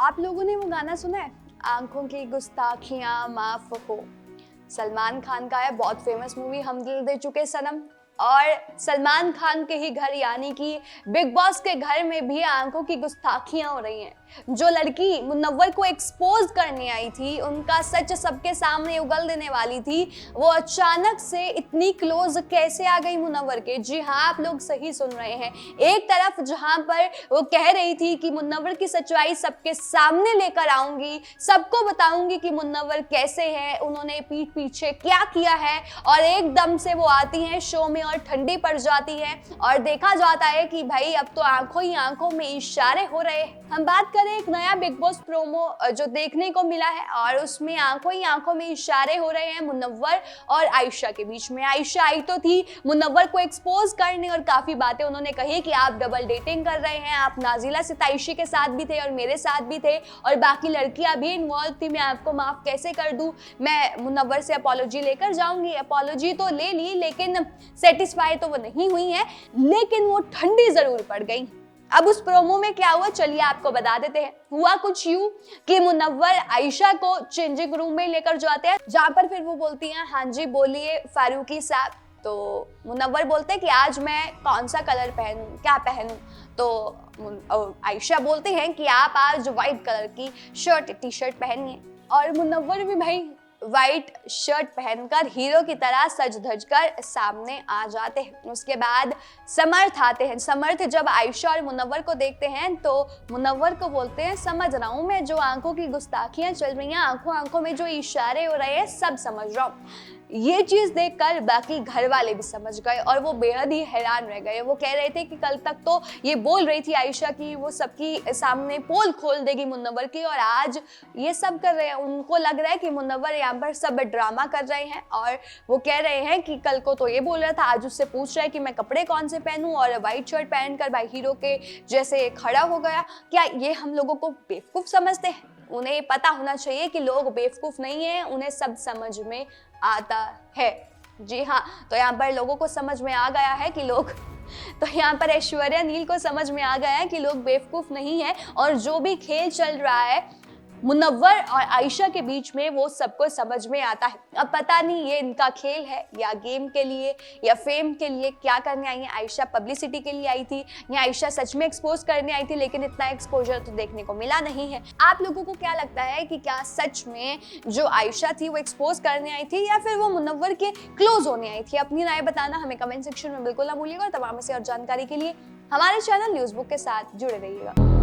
आप लोगों ने वो गाना सुना है, आंखों की गुस्ताखियां माफ हो? सलमान खान का है, बहुत फेमस मूवी हम दिल दे चुके सनम। और सलमान खान के ही घर यानी कि बिग बॉस के घर में भी आंखों की गुस्ताखियां हो रही हैं। जो लड़की मुनव्वर को एक्सपोज करने आई थी, उनका सच सबके सामने उगल देने वाली थी, वो अचानक से इतनी क्लोज कैसे आ गई मुनव्वर के? जी हाँ, आप लोग सही सुन रहे हैं। एक तरफ जहां पर वो कह रही थी कि मुनव्वर की सच्चाई सबके सामने लेकर आऊंगी, सबको बताऊंगी कि मुनव्वर कैसे है, उन्होंने पीठ पीछे क्या किया है, और एकदम से वो आती हैं शो में और ठंडी पड़ जाती है और देखा जाता है कि भाई अब तो आंखों ही आंखों में इशारे हो रहे हैं। हम बात करें एक नया बिग बॉस प्रोमो जो देखने को मिला है, और उसमें आंखों ही आंखों में इशारे हो रहे हैं मुनव्वर और आयशा के बीच में। आयशा आई तो थी मुनव्वर को एक्सपोज करने और काफी बातें उन्होंने कही कि आप डबल डेटिंग कर रहे हैं, आप नाजिला सिताइशी के साथ भी थे और मेरे साथ भी थे और बाकी लड़कियां भी इन्वॉल्व थी, मैं आपको माफ कैसे कर दूं, मैं मुनव्वर से अपॉलॉजी लेकर जाऊंगी। अपॉलॉजी तो ले ली लेकिन सेटिस्फाई तो वो नहीं हुई है, लेकिन वो ठंडी जरूर पड़ गई। अब उस प्रोमो में क्या हुआ चलिए आपको बता देते हैं। हुआ कुछ यूं कि मुनव्वर आयशा को चेंजिंग रूम में लेकर जाते हैं, जहां पर फिर वो बोलती हैं हाँ जी बोलिए फारूकी साहब। तो मुनव्वर बोलते हैं कि आज मैं कौन सा कलर पहनूं, क्या पहनूं? तो आयशा बोलते हैं कि आप आज व्हाइट कलर की शर्ट टी शर्ट पहनिए, और मुनव्वर भी भाई व्हाइट शर्ट पहनकर हीरो की तरह सज धज कर सामने आ जाते हैं। उसके बाद समर्थ आते हैं। समर्थ जब आयशा और मुनव्वर को देखते हैं तो मुनव्वर को बोलते हैं समझ रहा हूँ मैं, जो आंखों की गुस्ताखियां चल रही हैं, आंखों आंखों में जो इशारे हो रहे हैं, सब समझ रहा हूँ। ये चीज देखकर बाकी घर वाले भी समझ गए और वो बेहद ही हैरान रह गए। वो कह रहे थे कि कल तक तो ये बोल रही थी आयशा कि वो सबकी सामने पोल खोल देगी मुनव्वर की, और आज ये सब कर रहे हैं। उनको लग रहा है कि मुनव्वर यहाँ पर सब ड्रामा कर रहे हैं, और वो कह रहे हैं कि कल को तो ये बोल रहा था, आज उससे पूछ रहा है कि मैं कपड़े कौन से पहनूं, और व्हाइट शर्ट पहनकर भाई हीरो के जैसे खड़ा हो गया। क्या ये हम लोगों को बेवकूफ समझते हैं? उन्हें पता होना चाहिए कि लोग बेवकूफ नहीं है, उन्हें सब समझ में आता है। जी हाँ, तो यहाँ पर लोगों को समझ में आ गया है कि लोग तो यहाँ पर ऐश्वर्या नील को समझ में आ गया है कि लोग बेवकूफ नहीं है, और जो भी खेल चल रहा है मुनव्वर और आयशा के बीच में वो सबको समझ में आता है। अब पता नहीं ये इनका खेल है या गेम के लिए या फेम के लिए क्या करने आई है। आयशा पब्लिसिटी के लिए आई थी या आयशा सच में एक्सपोज करने आई थी, लेकिन इतना एक्सपोजर तो देखने को मिला नहीं है। आप लोगों को क्या लगता है कि क्या सच में जो आयशा थी वो एक्सपोज करने आई थी या फिर वो मुनव्वर के क्लोज होने आई थी? अपनी राय बताना हमें कमेंट सेक्शन में बिल्कुल ना भूलिएगा। और तमाम ऐसी और जानकारी के लिए हमारे चैनल न्यूज़ बुक के साथ जुड़े रहिएगा।